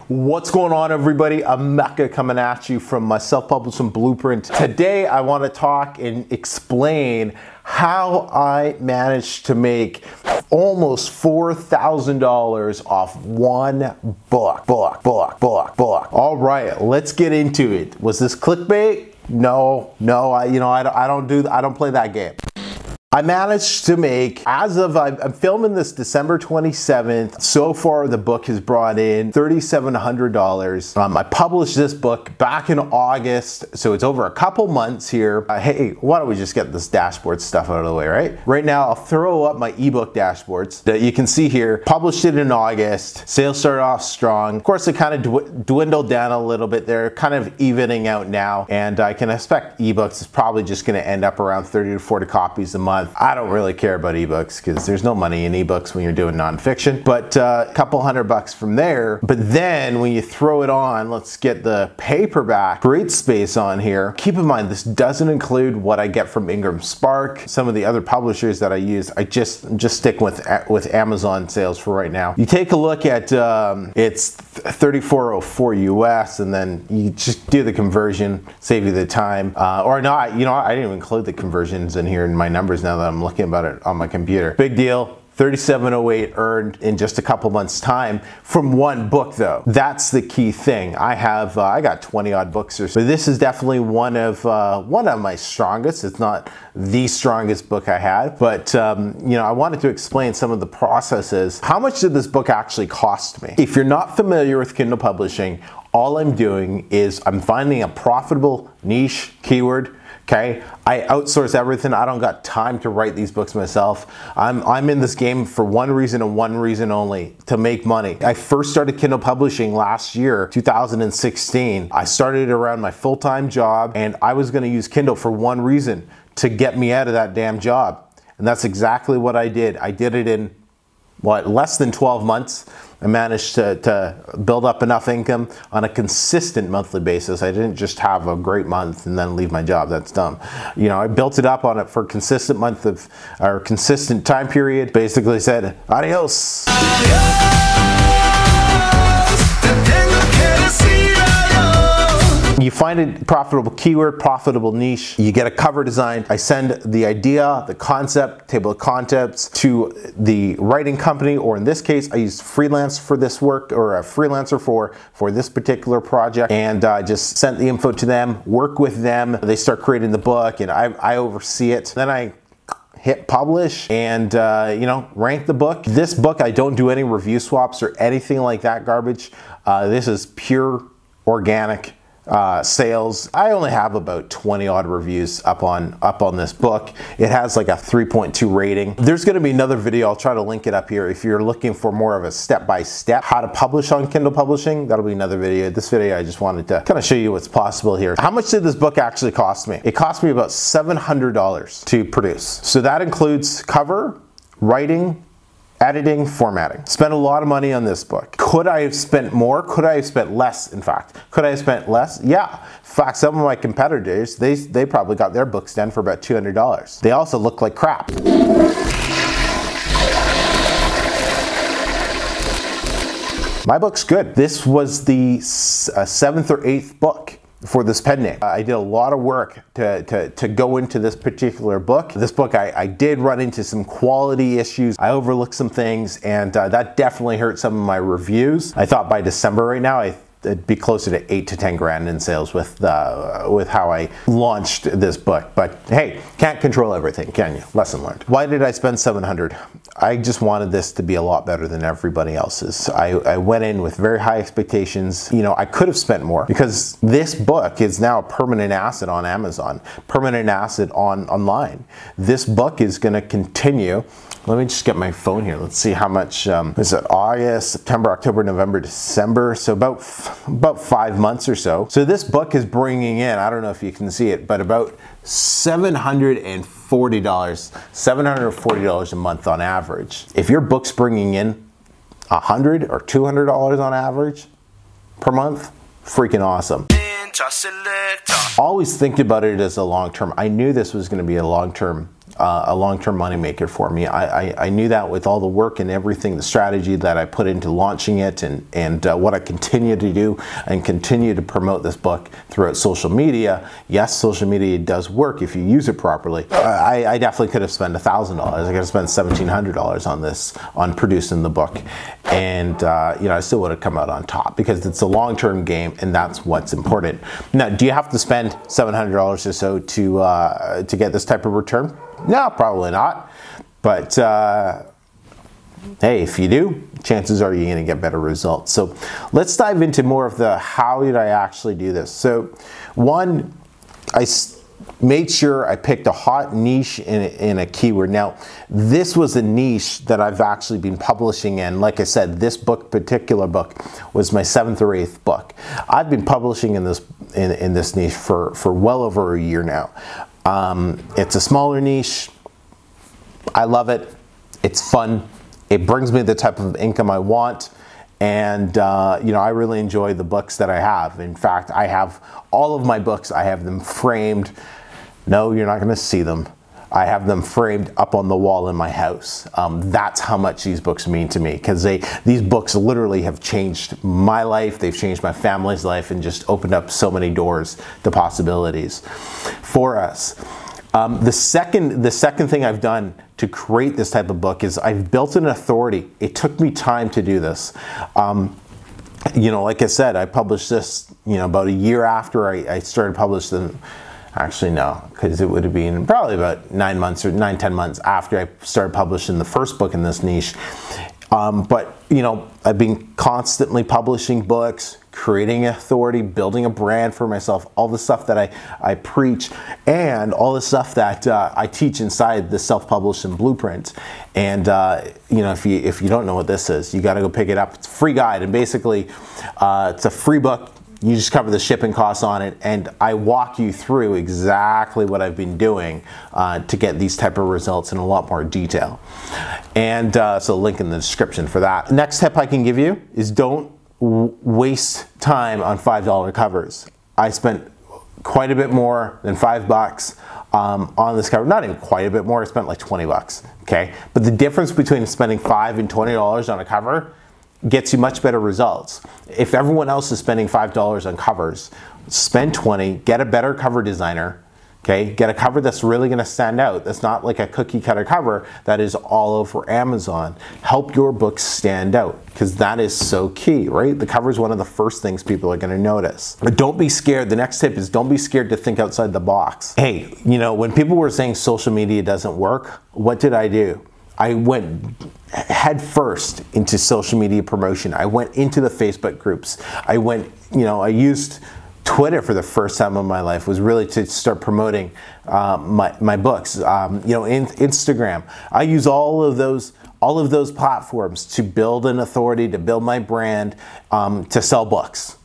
What's going on, everybody? I'm Mecca coming at you from my self-publishing blueprint. Today I want to talk and explain how I managed to make almost $4,000 off one book. All right, let's get into it. Was this clickbait? No, I don't play that game. I managed to make, as of, I'm filming this December 27th. So far, the book has brought in $3,700. I published this book back in August, so it's over a couple months here. Hey, why don't we just get this dashboard stuff out of the way, right? Right now, I'll throw up my ebook dashboards that you can see here. Published it in August. Sales started off strong. Of course, it kind of dwindled down a little bit. They're kind of evening out now, and I can expect ebooks is probably just going to end up around 30 to 40 copies a month. I don't really care about ebooks because there's no money in ebooks when you're doing nonfiction, but a couple $100 from there. But then when you throw it on, let's get the paperback Createspace on here. Keep in mind, this doesn't include what I get from Ingram Spark, some of the other publishers that I use. I just stick with Amazon sales for right now. You take a look at it's $34.04 US, and then you just do the conversion, save you the time. Or not, I didn't even include the conversions in here in my numbers now that I'm looking about it on my computer. Big deal. $37.08 earned in just a couple months time from one book, though. That's the key thing. I got 20 odd books or so, but this is definitely one of my strongest. It's not the strongest book I had, but I wanted to explain some of the processes. How much did this book actually cost me? If you're not familiar with Kindle publishing, all I'm doing is I'm finding a profitable niche keyword. Okay, I outsource everything. I don't got time to write these books myself. I'm in this game for one reason and one reason only: to make money. I first started Kindle publishing last year, 2016. I started around my full-time job, and I was going to use Kindle for one reason: to get me out of that damn job. And that's exactly what I did. I did it in less than 12 months. I managed to build up enough income on a consistent monthly basis. I didn't just have a great month and then leave my job. That's dumb. I built it up on it for a consistent consistent time period. Basically said, adios. You find a profitable keyword, profitable niche. You get a cover design. I send the idea, the concept, table of contents to the writing company, or in this case, I used freelance for this work, or a freelancer for this particular project, and just sent the info to them, work with them. They start creating the book, and I oversee it. Then I hit publish and rank the book. This book, I don't do any review swaps or anything like that garbage. This is pure organic sales. I only have about 20 odd reviews up on this book. It has like a 3.2 rating. There's going to be another video. I'll try to link it up here. If you're looking for more of a step-by-step how to publish on Kindle publishing, that'll be another video. This video, I just wanted to kind of show you what's possible here. How much did this book actually cost me? It cost me about $700 to produce. So that includes cover, writing, editing, formatting. Spent a lot of money on this book. Could I have spent more? Could I have spent less, in fact? Could I have spent less? Yeah. In fact, some of my competitors, they probably got their books done for about $200. They also look like crap. My book's good. This was the 7th or 8th book for this pen name. I did a lot of work to go into this particular book. This book, I did run into some quality issues. I overlooked some things, and that definitely hurt some of my reviews. I thought by December right now, it'd be closer to 8 to 10 grand in sales with how I launched this book. But hey, can't control everything, can you? Lesson learned. Why did I spend $700? I just wanted this to be a lot better than everybody else's. I went in with very high expectations. I could have spent more because this book is now a permanent asset on Amazon, permanent asset online. This book is going to continue. Let me just get my phone here. Let's see how much, is it August, September, October, November, December. So about 5 months or so. So this book is bringing in, I don't know if you can see it, but about $740 a month on average. If your book's bringing in $100 or $200 on average per month, freaking awesome. Always think about it as a long-term. I knew this was going to be a long-term a long-term moneymaker for me. I knew that with all the work and everything, the strategy that I put into launching it, and what I continue to do and continue to promote this book throughout social media. Yes, social media does work if you use it properly. I definitely could have spent $1,000. I could have spent $1,700 on this, on producing the book, and you know, I still would have come out on top because it's a long-term game, and that's what's important. Now, do you have to spend $700 or so to get this type of return? No, probably not. But hey, if you do, chances are you're going to get better results. So let's dive into more of the how did I actually do this. So one, I made sure I picked a hot niche in a keyword. Now, this was a niche that I've actually been publishing in. Like I said, this particular book was my 7th or 8th book. I've been publishing in this niche for well over a year now. It's a smaller niche. I love it. It's fun. It brings me the type of income I want. And, you know, I really enjoy the books that I have. In fact, I have all of my books. I have them framed. No, you're not going to see them. I have them framed up on the wall in my house. That's how much these books mean to me, because these books literally have changed my life. They've changed my family's life and just opened up so many doors to possibilities for us. The second thing I've done to create this type of book is I've built an authority. It took me time to do this. You know, like I said, I published this, you know, about a year after I started publishing. Actually, no, because it would have been probably about 9 months or 9-10 months after I started publishing the first book in this niche. But, you know, I've been constantly publishing books, creating authority, building a brand for myself, all the stuff that I preach, and all the stuff that I teach inside the self-publishing blueprint. And, you know, if you don't know what this is, you got to go pick it up. It's a free guide, and basically it's a free book. You just cover the shipping costs on it, and I walk you through exactly what I've been doing to get these type of results in a lot more detail. And so link in the description for that. Next tip I can give you is don't waste time on $5 covers. I spent quite a bit more than $5 on this cover. Not even quite a bit more, I spent like 20 bucks, okay? But the difference between spending $5 and $20 on a cover gets you much better results. If everyone else is spending $5 on covers, spend 20, get a better cover designer, okay? Get a cover that's really gonna stand out. That's not like a cookie cutter cover that is all over Amazon. Help your book stand out, because that is so key, right? The cover is one of the first things people are gonna notice. But don't be scared. The next tip is don't be scared to think outside the box. Hey, you know, when people were saying social media doesn't work, what did I do? I went head first into social media promotion. I went into the Facebook groups. I went, you know, I used Twitter for the first time in my life, was really to start promoting my books. You know, Instagram. I use all of those platforms to build an authority, to build my brand, to sell books.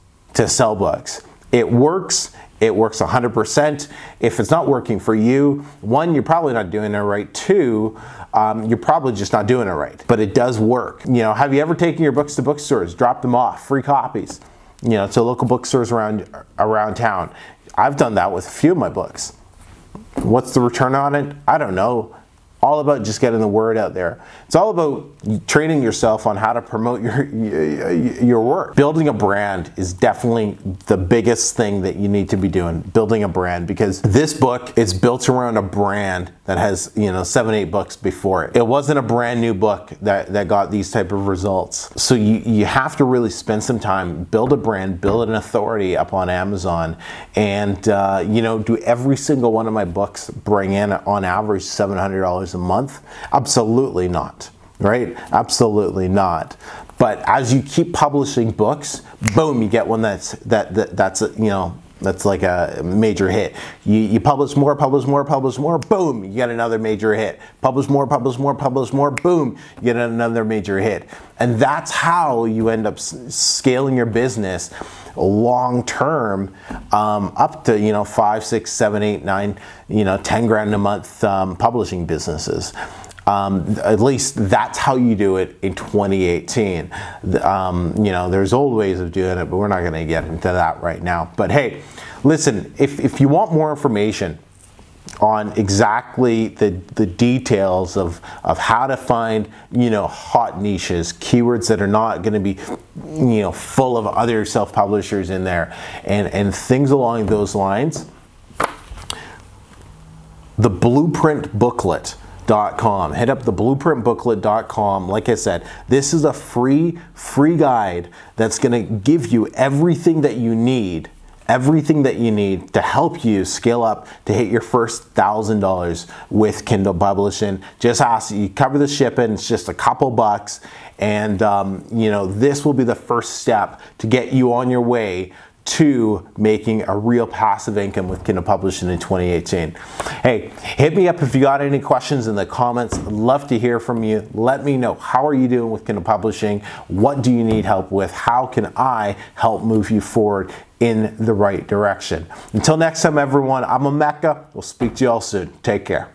It works. It works 100%. If it's not working for you, one, you're probably not doing it right. Two, you're probably just not doing it right. But it does work. You know, have you ever taken your books to bookstores, dropped them off, free copies, you know, to local bookstores around town? I've done that with a few of my books. What's the return on it? I don't know. All about just getting the word out there. It's all about training yourself on how to promote your work. Building a brand is definitely the biggest thing that you need to be doing, building a brand, because this book is built around a brand that has, you know, 7-8 books before it. It wasn't a brand new book that got these type of results. So you have to really spend some time, build a brand, build an authority up on Amazon, and you know, do every single one of my books bring in on average $700 a month? Absolutely not, right? Absolutely not. But as you keep publishing books, boom, you get one that's you know, that's like a major hit. You publish more, boom, you get another major hit. Publish more, boom, you get another major hit. And that's how you end up scaling your business long term, up to, you know, 5, 6, 7, 8, 9, you know, 10 grand a month publishing businesses. At least that's how you do it in 2018. You know, there's old ways of doing it, but we're not going to get into that right now. But hey, listen, if you want more information on exactly the details of how to find, you know, hot niches, keywords that are not going to be, you know, full of other self-publishers in there, and things along those lines. The blueprintbooklet.com. Hit up the blueprintbooklet.com. Like I said, this is a free guide that's going to give you everything that you need to help you scale up to hit your first $1,000 with Kindle publishing. Just ask, you cover the shipping, it's just a couple bucks, and you know, this will be the first step to get you on your way to making a real passive income with Kindle publishing in 2018. Hey, hit me up if you got any questions in the comments. I'd love to hear from you. Let me know, how are you doing with Kindle publishing? What do you need help with? How can I help move you forward in the right direction? Until next time, everyone, I'm Emeka. We'll speak to you all soon. Take care.